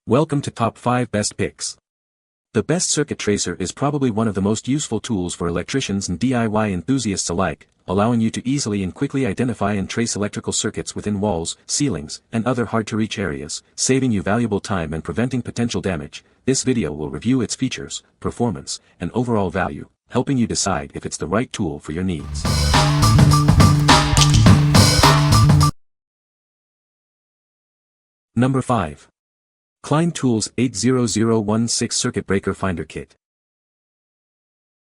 Welcome to Top 5 Best Picks. The Best Circuit Tracer is probably one of the most useful tools for electricians and DIY enthusiasts alike, allowing you to easily and quickly identify and trace electrical circuits within walls, ceilings, and other hard-to-reach areas, saving you valuable time and preventing potential damage. This video will review its features, performance, and overall value, helping you decide if it's the right tool for your needs. Number 5. Klein Tools 80016 Circuit Breaker Finder Kit.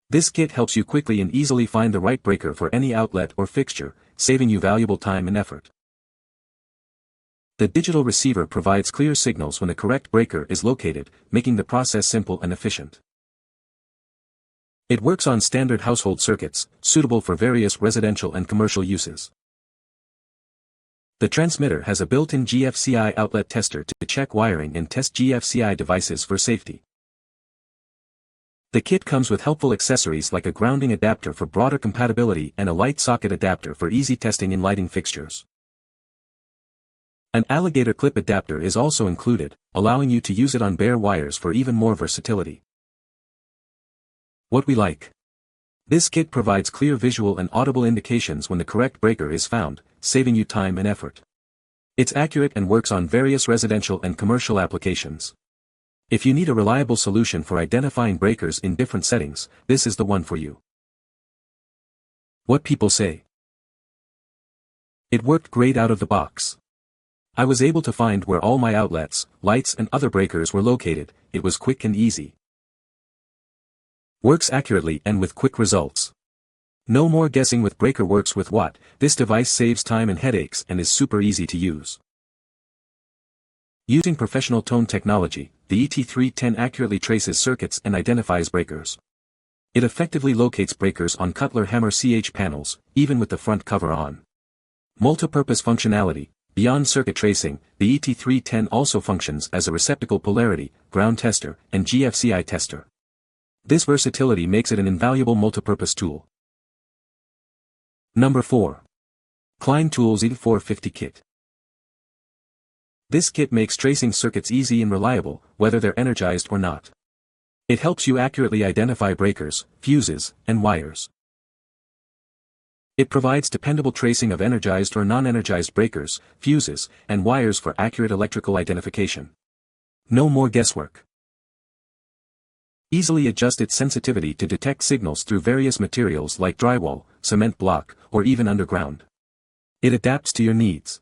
This kit helps you quickly and easily find the right breaker for any outlet or fixture, saving you valuable time and effort. The digital receiver provides clear signals when the correct breaker is located, making the process simple and efficient. It works on standard household circuits, suitable for various residential and commercial uses. The transmitter has a built-in GFCI outlet tester to check wiring and test GFCI devices for safety. The kit comes with helpful accessories like a grounding adapter for broader compatibility and a light socket adapter for easy testing in lighting fixtures. An alligator clip adapter is also included, allowing you to use it on bare wires for even more versatility. What we like. This kit provides clear visual and audible indications when the correct breaker is found, saving you time and effort. It's accurate and works on various residential and commercial applications. If you need a reliable solution for identifying breakers in different settings, this is the one for you. What people say. It worked great out of the box. I was able to find where all my outlets, lights and other breakers were located. It was quick and easy. Works accurately and with quick results. No more guessing with breaker works with what. This device saves time and headaches and is super easy to use. Using professional tone technology, the AT-6010 accurately traces circuits and identifies breakers. It effectively locates breakers on Cutler Hammer CH panels, even with the front cover on. Multipurpose functionality. Beyond circuit tracing, the AT-6010 also functions as a receptacle polarity, ground tester, and GFCI tester. This versatility makes it an invaluable multipurpose tool. Number 4. Klein Tools 8450 Kit. This kit makes tracing circuits easy and reliable, whether they're energized or not. It helps you accurately identify breakers, fuses, and wires. It provides dependable tracing of energized or non-energized breakers, fuses, and wires for accurate electrical identification. No more guesswork. Easily adjust its sensitivity to detect signals through various materials like drywall, cement block, or even underground. It adapts to your needs.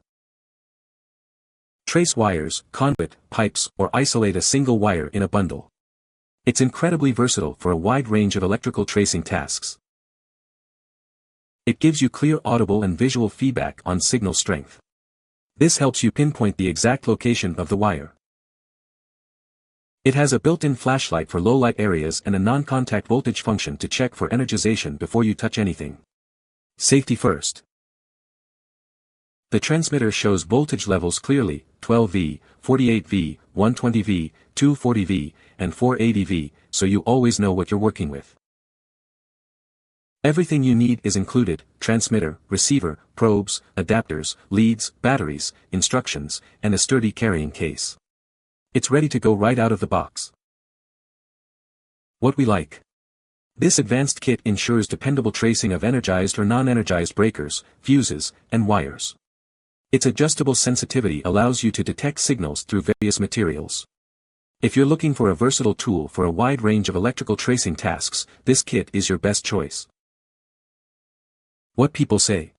Trace wires, conduit, pipes, or isolate a single wire in a bundle. It's incredibly versatile for a wide range of electrical tracing tasks. It gives you clear audible and visual feedback on signal strength. This helps you pinpoint the exact location of the wire. It has a built-in flashlight for low-light areas and a non-contact voltage function to check for energization before you touch anything. Safety first. The transmitter shows voltage levels clearly, 12V, 48V, 120V, 240V, and 480V, so you always know what you're working with. Everything you need is included: transmitter, receiver, probes, adapters, leads, batteries, instructions, and a sturdy carrying case. It's ready to go right out of the box. What we like. This advanced kit ensures dependable tracing of energized or non-energized breakers, fuses, and wires. Its adjustable sensitivity allows you to detect signals through various materials. If you're looking for a versatile tool for a wide range of electrical tracing tasks, this kit is your best choice. What people say.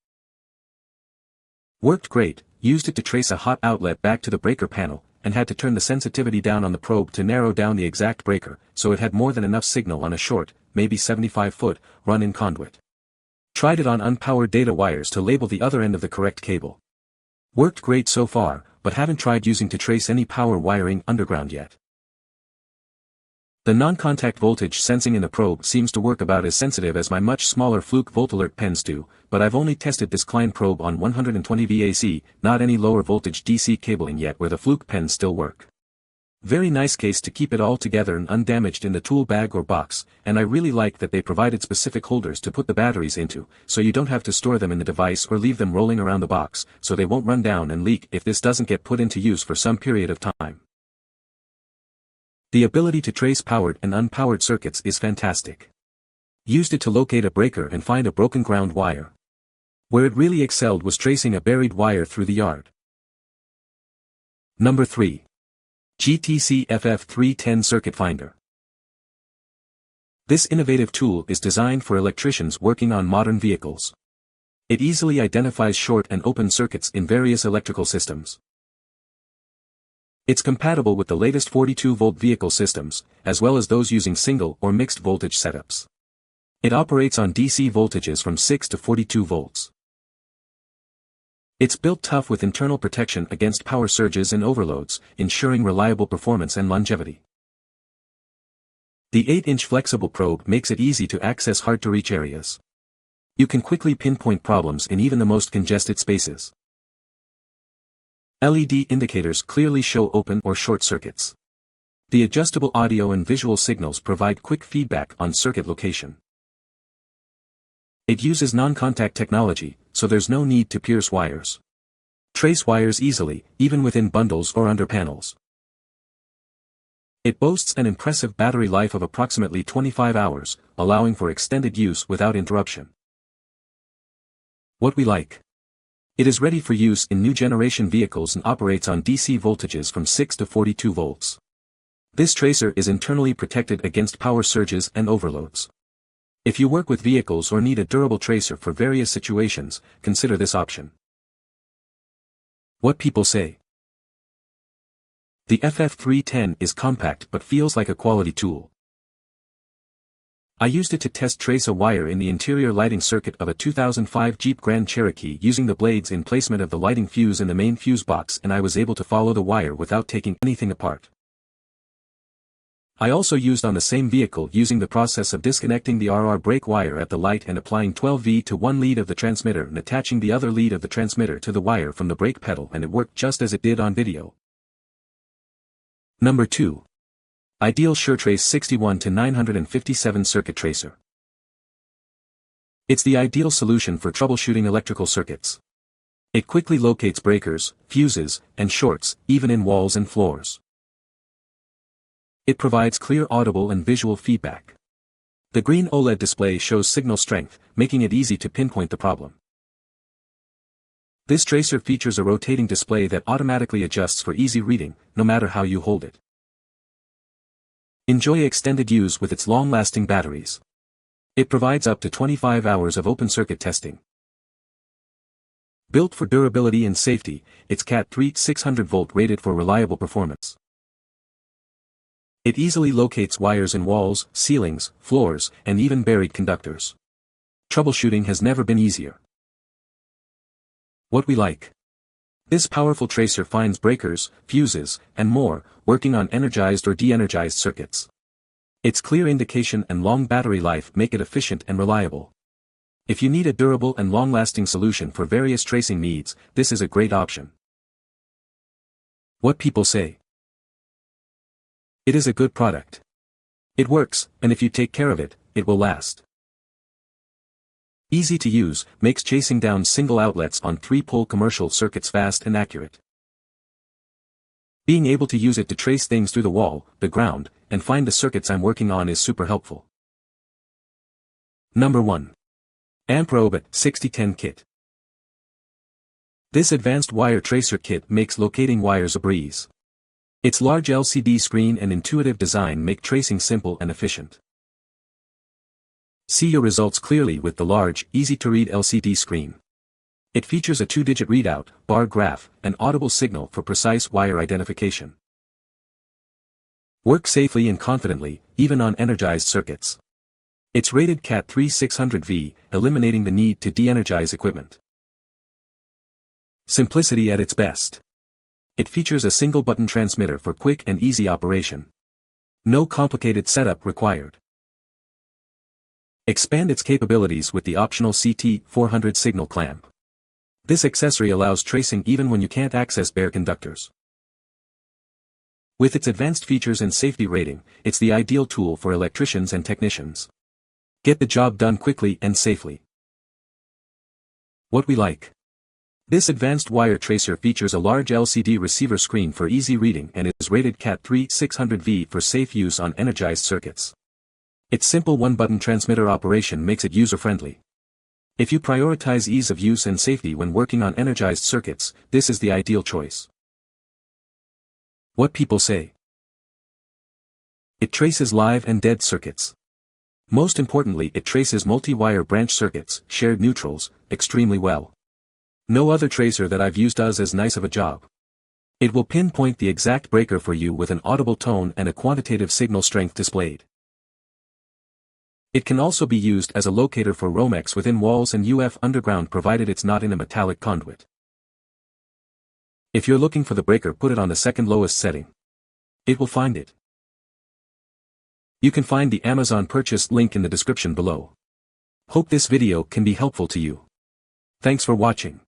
Worked great, used it to trace a hot outlet back to the breaker panel, and had to turn the sensitivity down on the probe to narrow down the exact breaker, so it had more than enough signal on a short, maybe 75-foot, run-in conduit. Tried it on unpowered data wires to label the other end of the correct cable. Worked great so far, but haven't tried using to trace any power wiring underground yet. The non-contact voltage sensing in the probe seems to work about as sensitive as my much smaller Fluke VoltAlert pens do, but I've only tested this Klein probe on 120 VAC, not any lower voltage DC cabling yet where the Fluke pens still work. Very nice case to keep it all together and undamaged in the tool bag or box, and I really like that they provided specific holders to put the batteries into, so you don't have to store them in the device or leave them rolling around the box, so they won't run down and leak if this doesn't get put into use for some period of time. The ability to trace powered and unpowered circuits is fantastic. Used it to locate a breaker and find a broken ground wire. Where it really excelled was tracing a buried wire through the yard. Number 3. GTC FF310 Circuit Finder. This innovative tool is designed for electricians working on modern vehicles. It easily identifies short and open circuits in various electrical systems. It's compatible with the latest 42-volt vehicle systems, as well as those using single or mixed voltage setups. It operates on DC voltages from 6 to 42 volts. It's built tough with internal protection against power surges and overloads, ensuring reliable performance and longevity. The 8-inch flexible probe makes it easy to access hard-to-reach areas. You can quickly pinpoint problems in even the most congested spaces. LED indicators clearly show open or short circuits. The adjustable audio and visual signals provide quick feedback on circuit location. It uses non-contact technology, so there's no need to pierce wires. Trace wires easily, even within bundles or under panels. It boasts an impressive battery life of approximately 25 hours, allowing for extended use without interruption. What we like. It is ready for use in new generation vehicles and operates on DC voltages from 6 to 42 volts. This tracer is internally protected against power surges and overloads. If you work with vehicles or need a durable tracer for various situations, consider this option. What people say. The FF310 is compact but feels like a quality tool. I used it to trace a wire in the interior lighting circuit of a 2005 Jeep Grand Cherokee using the blades in placement of the lighting fuse in the main fuse box, and I was able to follow the wire without taking anything apart. I also used on the same vehicle using the process of disconnecting the RR brake wire at the light and applying 12V to one lead of the transmitter and attaching the other lead of the transmitter to the wire from the brake pedal, and it worked just as it did on video. Number 2. Ideal SureTrace 61 to 957 Circuit Tracer. It's the ideal solution for troubleshooting electrical circuits. It quickly locates breakers, fuses, and shorts, even in walls and floors. It provides clear audible and visual feedback. The green OLED display shows signal strength, making it easy to pinpoint the problem. This tracer features a rotating display that automatically adjusts for easy reading, no matter how you hold it. Enjoy extended use with its long-lasting batteries. It provides up to 25 hours of open circuit testing. Built for durability and safety, it's Cat3 600-volt rated for reliable performance. It easily locates wires in walls, ceilings, floors, and even buried conductors. Troubleshooting has never been easier. What we like. This powerful tracer finds breakers, fuses, and more, working on energized or de-energized circuits. Its clear indication and long battery life make it efficient and reliable. If you need a durable and long-lasting solution for various tracing needs, this is a great option. What people say. It is a good product. It works, and if you take care of it, it will last. Easy to use, makes chasing down single outlets on 3-pole commercial circuits fast and accurate. Being able to use it to trace things through the wall, the ground, and find the circuits I'm working on is super helpful. Number 1. Amprobe AT-6010 Kit. This advanced wire tracer kit makes locating wires a breeze. Its large LCD screen and intuitive design make tracing simple and efficient. See your results clearly with the large, easy-to-read LCD screen. It features a 2-digit readout, bar graph, and audible signal for precise wire identification. Work safely and confidently, even on energized circuits. It's rated Cat3 600V, eliminating the need to de-energize equipment. Simplicity at its best. It features a single-button transmitter for quick and easy operation. No complicated setup required. Expand its capabilities with the optional CT400 signal clamp. This accessory allows tracing even when you can't access bare conductors. With its advanced features and safety rating, it's the ideal tool for electricians and technicians. Get the job done quickly and safely. What we like. This advanced wire tracer features a large LCD receiver screen for easy reading and is rated Cat3 600V for safe use on energized circuits. Its simple one-button transmitter operation makes it user-friendly. If you prioritize ease of use and safety when working on energized circuits, this is the ideal choice. What people say. It traces live and dead circuits. Most importantly, it traces multi-wire branch circuits, shared neutrals, extremely well. No other tracer that I've used does as nice of a job. It will pinpoint the exact breaker for you with an audible tone and a quantitative signal strength displayed. It can also be used as a locator for Romex within walls and UF underground provided it's not in a metallic conduit. If you're looking for the breaker, put it on the second lowest setting. It will find it. You can find the Amazon purchase link in the description below. Hope this video can be helpful to you. Thanks for watching.